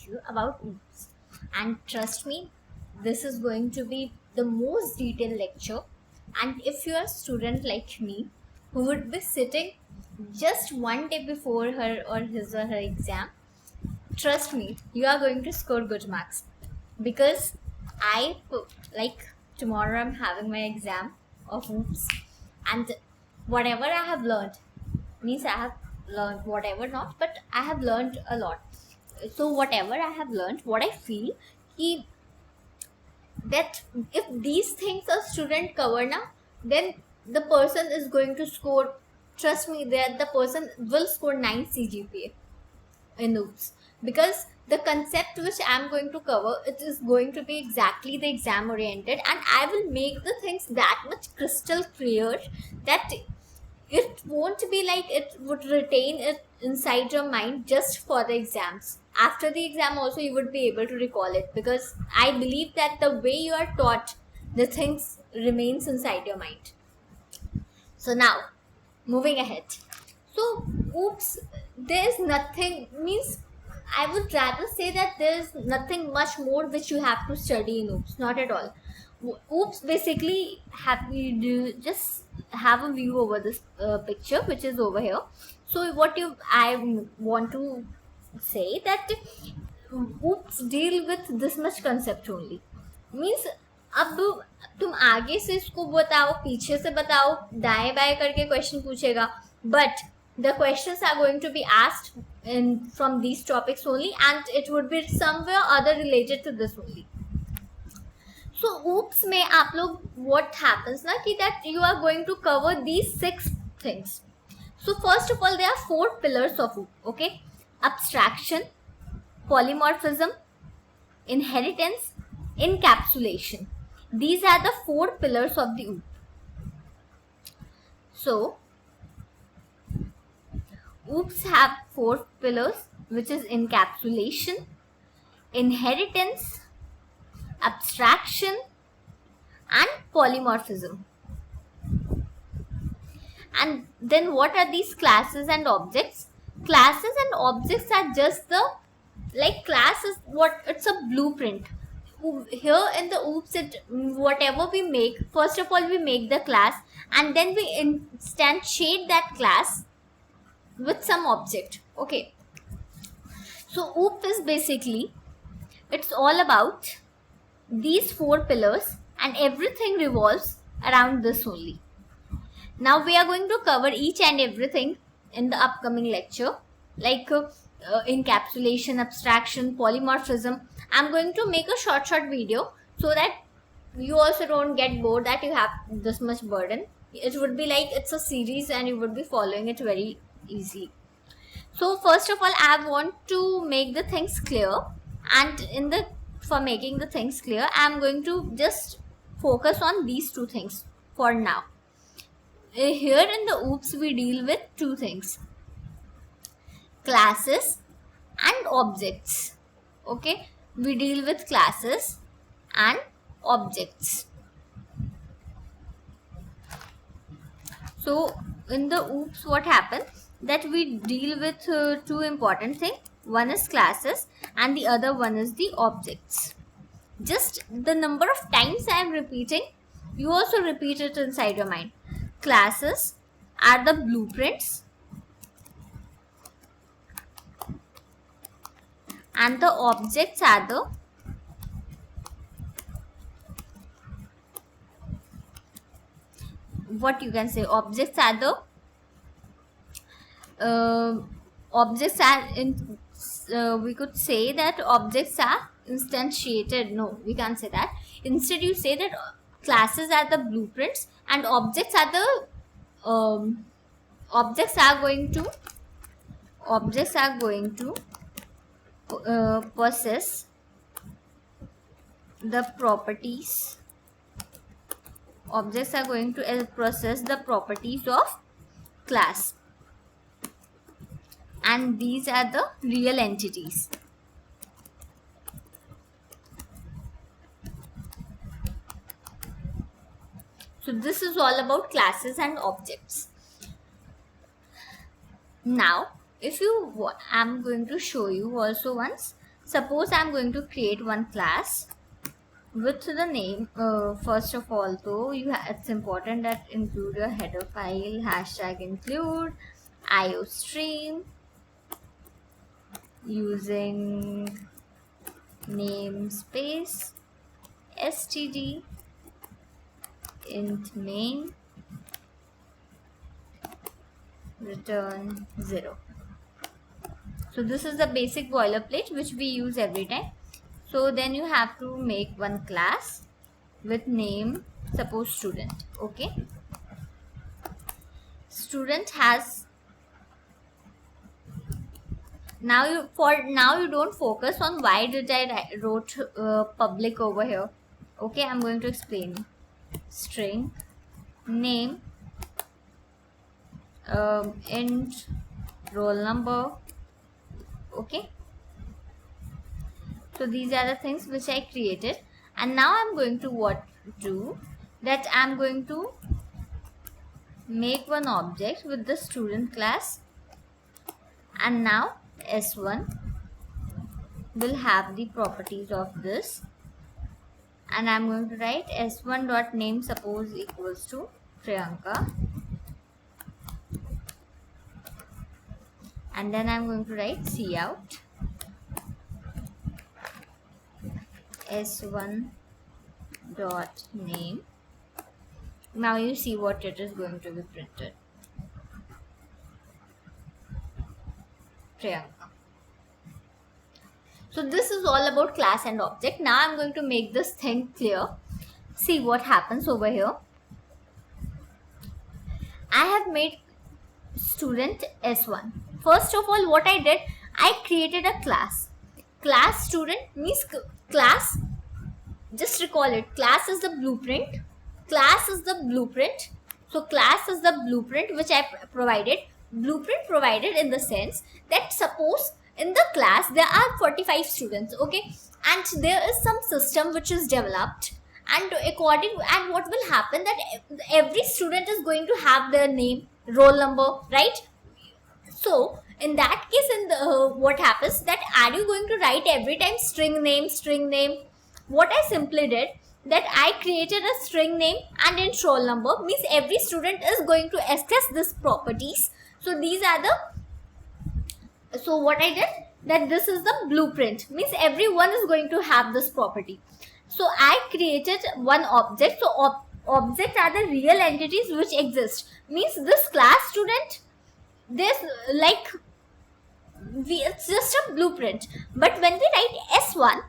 you about OOPS. And trust me, this is going to be the most detailed lecture. And if you're a student like me who would be sitting just one day before her or his or her exam, trust me, you are going to score good marks. Because like tomorrow I'm having my exam of OOPS, and whatever I have learned, means I have learned whatever not, but I have learned a lot. So whatever I have learned, what I feel he that if these things a student cover now, then the person is going to score, trust me, that the person will score 9 CGPA in OOPS, because the concept which I'm going to cover, it is going to be exactly the exam oriented, and I will make the things that much crystal clear that it won't be like it would retain it inside your mind just for the exams. After the exam also you would be able to recall it, because I believe that the way you are taught, the things remains inside your mind. So now, moving ahead. So OOPS, there's nothing, means I would rather say that there's nothing much more which you have to study in OOPS, not at all. OOPS basically just have a view over this picture which is over here. So I want to say that OOPS deal with this much concept only. Means अब तुम आगे से इसको बताओ, पीछे से बताओ, दाएं बाएं करके क्वेश्चन पूछेगा, but the questions are going to be asked from these topics only, and it would be somewhere other related to this only. So OOPS में आप लोग what happens ना कि that you are going to cover these 6 things. So first of all, there are 4 pillars of OOP. Okay, abstraction, polymorphism, inheritance, encapsulation. These are the 4 pillars of the OOP. So OOPS have 4 pillars, which is encapsulation, inheritance, abstraction, and polymorphism. And then what are these classes and objects? Classes and objects are just the, like, class is what, it's a blueprint. Here in the OOPS, whatever we make, first of all we make the class, and then we instantiate that class with some object. Okay, so OOP is basically, it's all about these 4 pillars, and everything revolves around this only. Now we are going to cover each and everything in the upcoming lecture, like encapsulation, abstraction, polymorphism. I'm going to make a short video so that you also don't get bored that you have this much burden. It would be like it's a series and you would be following it very easily. So first of all, I want to make the things clear, and for making the things clear, I'm going to just focus on these 2 things for now. Here in the OOPS we deal with 2 things, classes and objects. Okay, we deal with classes and objects. So in the OOPS what happens, that we deal with 2 important things. One is classes and the other one is the objects. Just the number of times I am repeating, you also repeat it inside your mind. Classes are the blueprints and the objects are the what you can say, objects are the objects are in we could say that objects are instantiated. No, we can't say that. Instead you say that classes are the blueprints and objects are the objects are going to possess the properties. Objects are going to possess the properties of class, and these are the real entities. So this is all about classes and objects. Now if you, I'm going to show you also once suppose I'm going to create one class with the name. First of all, though, it's important that include your header file, hashtag include, iostream, using namespace, std, int main, return 0. So this is the basic boilerplate which we use every time. So then you have to make one class with name, suppose student. Okay, student has, now you don't focus on why did I wrote public over here. Okay, I'm going to explain. String name, int roll number. Okay, so these are the things which I created, and now I'm going to do that I'm going to make one object with the student class, and now S1 will have the properties of this, and I'm going to write S1 dot name suppose equals to Priyanka, and then I'm going to write cout S1 dot name. Now you see what it is going to be printed. Priyanka. So this is all about class and object. Now I'm going to make this thing clear. See what happens over here. I have made student S1. First of all, what I did, I created a class. Class student means class, just recall it, class is the blueprint. Class is the blueprint. So class is the blueprint which I provided. Blueprint provided in the sense that suppose in the class there are 45 students, okay, and there is some system which is developed, and what will happen that every student is going to have their name, roll number, right? So in that case, what happens that are you going to write every time string name? What I simply did that I created a string name and int roll number, means every student is going to access this properties. So these are the, so what I did that this is the blueprint, means everyone is going to have this property. So I created one object. So objects are the real entities which exist, means this class student, this like it's just a blueprint. But when we write S1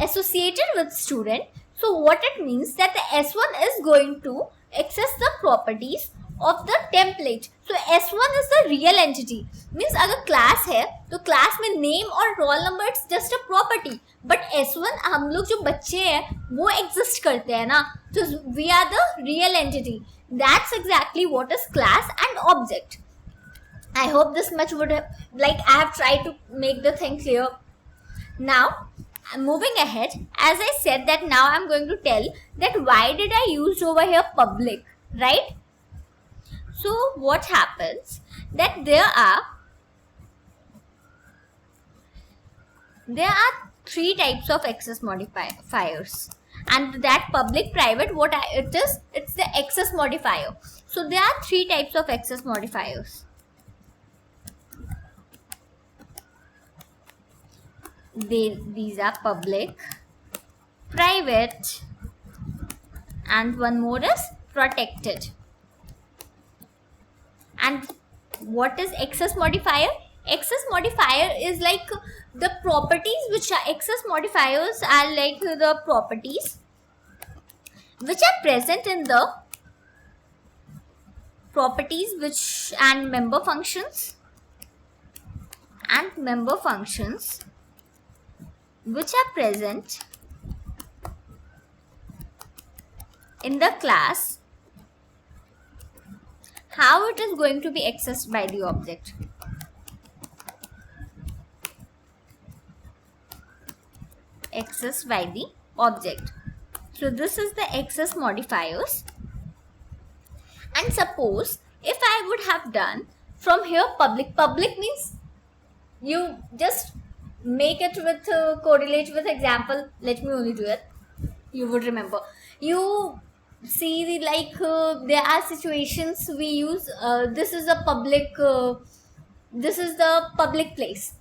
associated with student, so what it means that the S1 is going to access the properties of the template. So S1 is the real entity, means अगर class है तो class में name और roll number it's just a property, but S1 हम लोग जो बच्चे हैं वो exist करते हैं ना, so we are the real entity. That's exactly what is class and object. I hope this much would have, like I have tried to make the thing clear. Now moving ahead, as I said that now I'm going to tell that why did I use over here public, right? So what happens that there are three types of access modifiers, and that public private it's the access modifier. So there are three types of access modifiers. These are public, private, and one more is protected. And what is access modifier? Access modifier is like the properties which are access modifiers are like the properties which are present in the properties which and member functions which are present in the class, how it is going to be accessed by the object. Accessed by the object. So this is the access modifiers. And suppose if I would have done from here public means you just make it with correlate with example. Let me only do it. You would remember. You see there are situations we use this is a public this is the public place.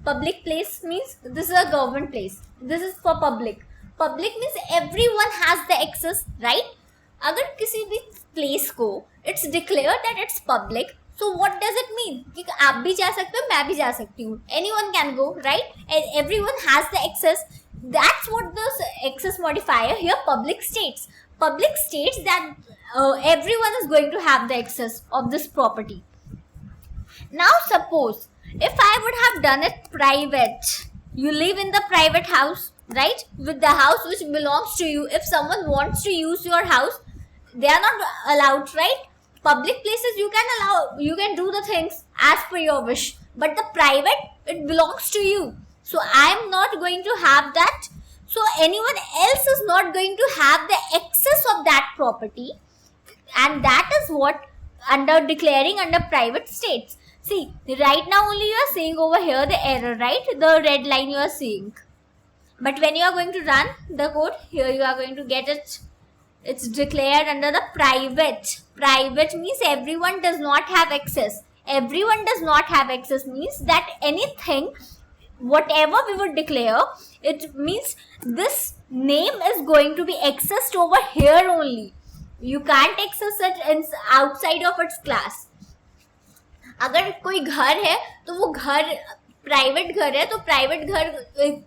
Public place means this is a government place. This is for public. Public means everyone has the access, right? अगर किसी भी place को it's declared that it's public, so what does it mean कि आप भी जा सकते हो, मैं भी जा सकती हूँ. Anyone can go, right? And everyone has the access. That's what the access modifier here public states. Public states that everyone is going to have the access of this property. Now suppose if I would have done it private, you live in the private house, right? With the house which belongs to you. If someone wants to use your house, they are not allowed, right? Public places you can do the things as per your wish, but the private, it belongs to you. So I am not going to have that. So anyone else is not going to have the access of that property, and that is what under declaring under private states. See, right now only you are seeing over here the error, right? The red line you are seeing. But when you are going to run the code, here you are going to get it. It's declared under the private. Private means everyone does not have access. Everyone does not have access means that anything, whatever we would declare, it means this name is going to be accessed over here only. You can't access it outside of its class. अगर कोई घर है तो वो घर private घर है, तो प्राइवेट घर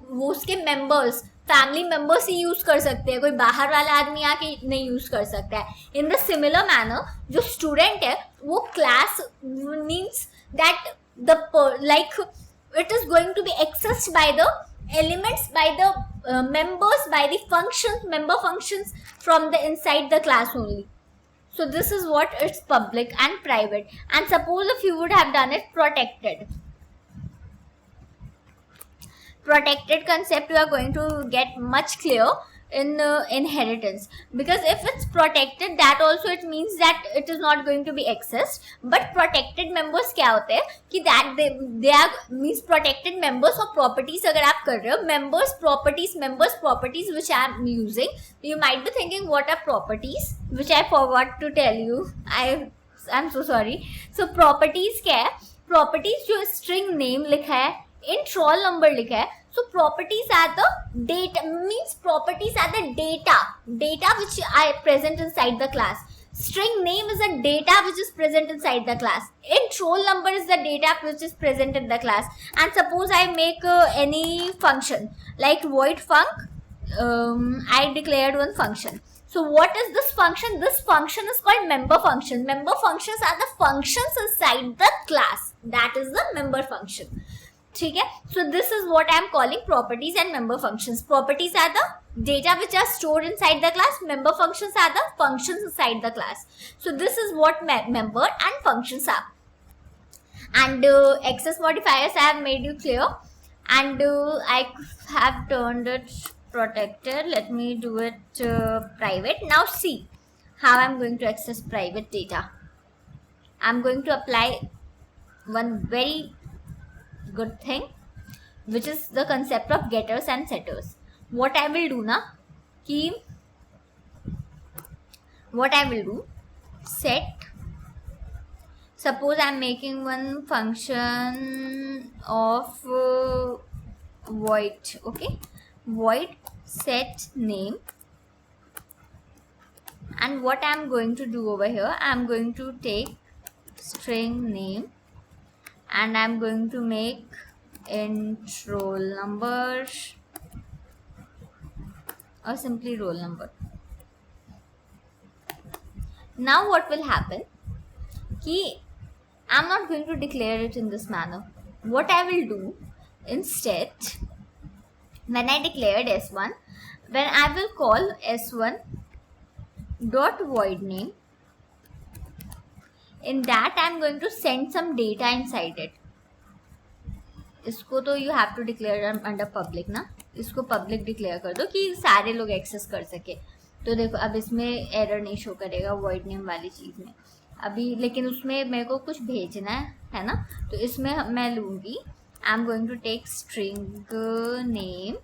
वो उसके मेंबर्स, फैमिली मेंबर्स ही यूज कर सकते हैं, कोई बाहर वाला आदमी आके नहीं यूज कर सकता है. इन द सिमिलर मैनर जो स्टूडेंट है वो class means that the like it is going to be accessed by the elements, by the members, by the functions, member functions from the inside the class only. So this is what it's public and private. And suppose if you would have done it protected. Protected concept you are going to get much clear in inheritance, because if it's protected, that also it means that it is not going to be accessed. But protected members क्या होते हैं कि that they are means protected members of properties. अगर आप कर रहे हो members properties which I am using, you might be thinking what are properties, which I forgot to tell you. I'm so sorry. So properties क्या है? Properties जो string name लिखा है, int roll number लिखा है. So properties are the data, means properties are the data which are present inside the class. String name is the data which is present inside the class. Int roll number is the data which is present in the class. And suppose I make any function like void func. I declared one function. So what is this function? This function is called member function. Member functions are the functions inside the class. That is the member function. ठीक है. So this is what I am calling properties and member functions. Properties are the data which are stored inside the class. Member functions are the functions inside the class. So this is what member and functions are. And access modifiers I have made you clear. And I have turned it protected. Let me do it private. Now see how I am going to access private data. I am going to apply one very good thing, which is the concept of getters and setters. What I will do na, set. Suppose I am making one function of void, okay, void set name. And what I am going to do over here, I am going to take string name, and I'm going to make int roll number or simply roll number. Now what will happen? I'm not going to declare it in this manner. What I will do instead, when I declared s1, when I will call s1 dot void name, in that I am going to send some data inside it. इसको तो you have to declare under public ना, इसको public declare कर दो कि सारे लोग access कर सके. तो देखो अब इसमें error नहीं show करेगा void name वाली चीज़ में अभी, लेकिन उसमें मेरे को कुछ भेजना है ना. तो इसमें मैं लूँगी I'm going to take string name,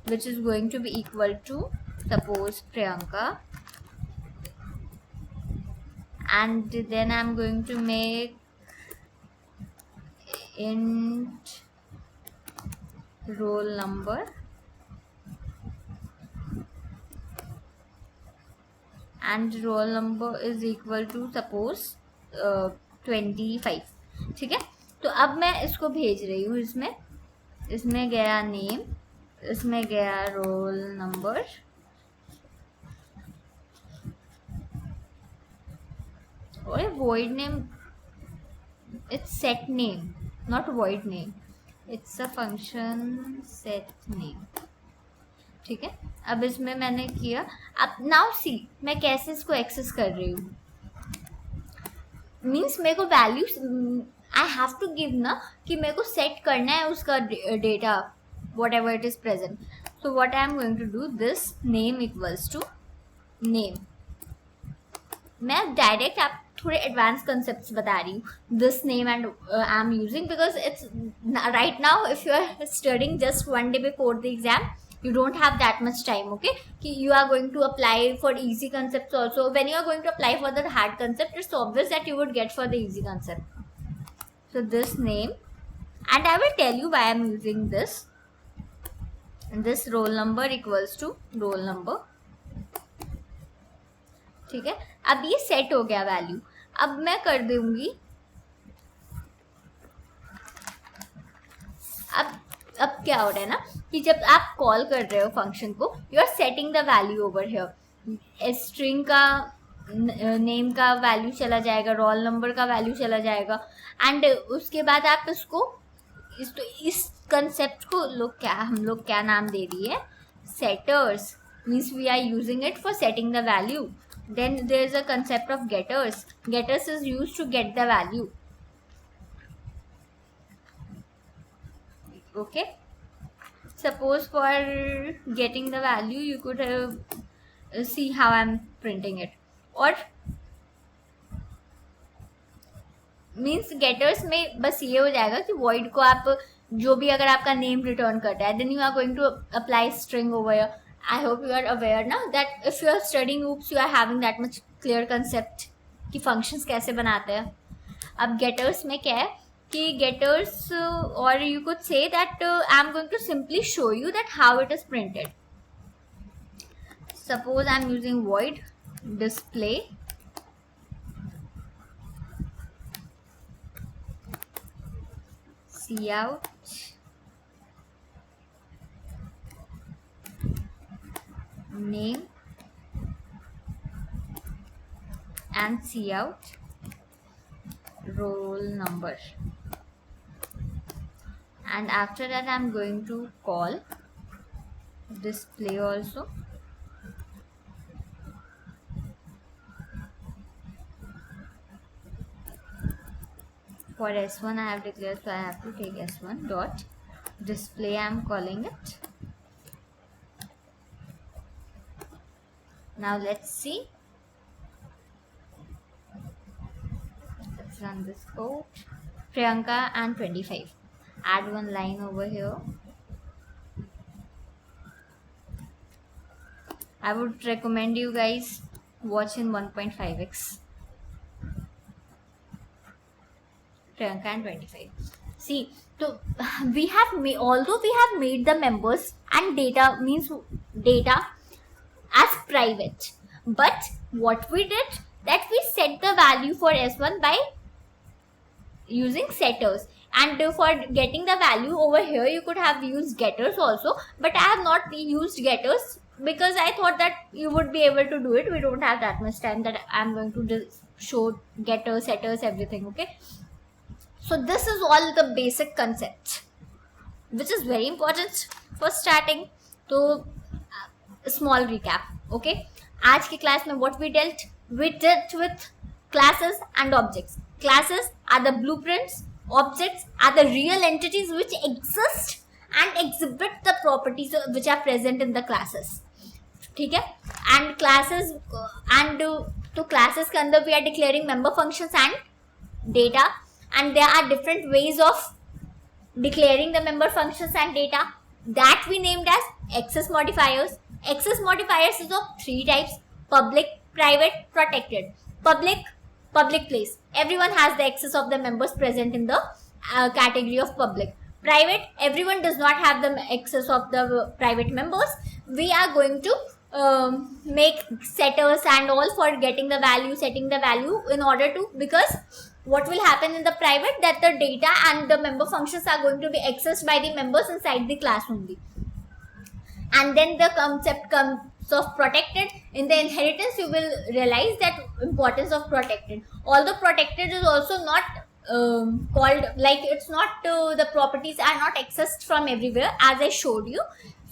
which is going to be equal to, suppose, Priyanka, and then I'm going to make int roll number, and roll number is equal to, suppose, 25. ठीक है, तो अब मैं इसको भेज रही हूँ, इसमें गया नेम, इसमें गया रोल नंबर, और void name, it's set name, not void name, it's a function set name. ठीक है, अब इसमें मैंने किया. अब नाउ सी मैं कैसे इसको एक्सेस कर रही हूँ. मीन्स मेरे को values I have to give ना, कि मेरे को सेट करना है उसका data, whatever it is present. So what I am going to do, this name equals to name. मैं डायरेक्ट आप थोड़े एडवांस कंसेप्ट बता रही हूँ. This name and I am using because it's right now, if you are studying just one day before the exam, you don't have that much time, okay? You are going to apply for easy concepts also. When you are going to apply for the hard concept, it's obvious that you would get for the easy concept. So this name, and I will tell you why I'm using this. And this roll number equals to roll number. ठीक है, अब ये set हो गया value. अब मैं कर दूंगी, अब क्या हो रहा है ना, कि जब आप कॉल कर रहे हो फंक्शन को, you are setting the value over here. String का नेम का वैल्यू चला जाएगा, रोल नंबर का वैल्यू चला जाएगा, एंड उसके बाद आप इसको इस कंसेप्ट को हम लोग क्या नाम दे दिए, setters. Means we are using it for setting the value. Then there is a concept of getters. Getters is used to get the value. Okay, suppose for getting the value you could see how I'm printing it. और means Gators में बस ये हो जाएगा कि void को आप जो भी अगर आपका नेम रिटर्न करता है, then you are going to apply string over here. I hope you are aware now that if you are studying OOPS, you are having that much clear concept कि functions कैसे बनाते हैं. अब Gators में क्या है कि getters, or you could say that I'm going to simply show you that how it is printed. Suppose I'm using void display cout name and cout roll number. And after that I'm going to call display also. For S1 I have declared, so I have to take S1 dot display, I'm calling it. Now let's see. Let's run this code. Priyanka and 25. Add one line over here. I would recommend you guys watch in 1.5x. Priyanka and 25. See, so we have made, although we have made the members and data, means data as private, but what we did, that we set the value for S1 by using setters. And for getting the value over here, you could have used getters also, but I have not used getters because I thought that you would be able to do it. We don't have that much time that I'm going to show getters, setters, everything. Okay, so this is all the basic concepts, which is very important for starting. So small recap. Okay, आज की class में what we dealt with classes and objects. Classes are the blueprints. Objects are the real entities which exist and exhibit the properties which are present in the classes. ठीक है, and classes and तो classes के अंदर we are declaring member functions and data, and there are different ways of declaring the member functions and data, that we named as access modifiers. Access modifiers is of three types: public, private, protected. Public, public place, everyone has the access of the members present in the category of public. Private, everyone does not have the access of the private members. We are going to make setters and all for getting the value, setting the value, in order to, because what will happen in the private, that the data and the member functions are going to be accessed by the members inside the class only. And then the concept comes of protected. In the inheritance, you will realize that importance of protected. Although protected is also not called, like, it's not the properties are not accessed from everywhere, as I showed you.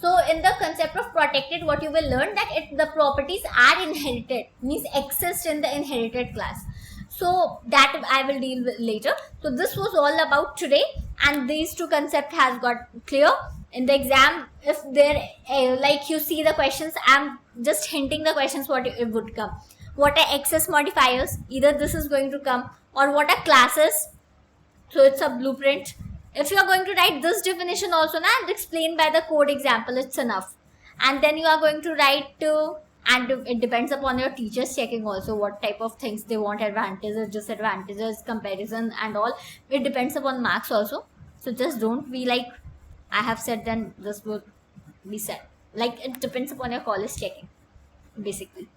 So in the concept of protected, what you will learn, that the properties are inherited, means accessed in the inherited class. So that I will deal with later. So this was all about today, and these two concepts has got clear. In the exam, if there like you see the questions, I'm just hinting the questions what it would come. What are access modifiers? Either this is going to come, or what are classes? So it's a blueprint. If you are going to write this definition also, and explain by the code example, it's enough. And then you are going to write and it depends upon your teachers checking also what type of things they want, advantages, disadvantages, comparison and all. It depends upon marks also. So just don't be like, I have said, then this will be said. Like, it depends upon your college checking, basically.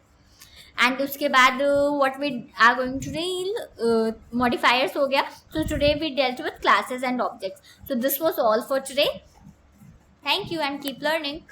And उसके बाद what we are going to deal, modifiers हो गया. So today we dealt with classes and objects. So this was all for today. Thank you and keep learning.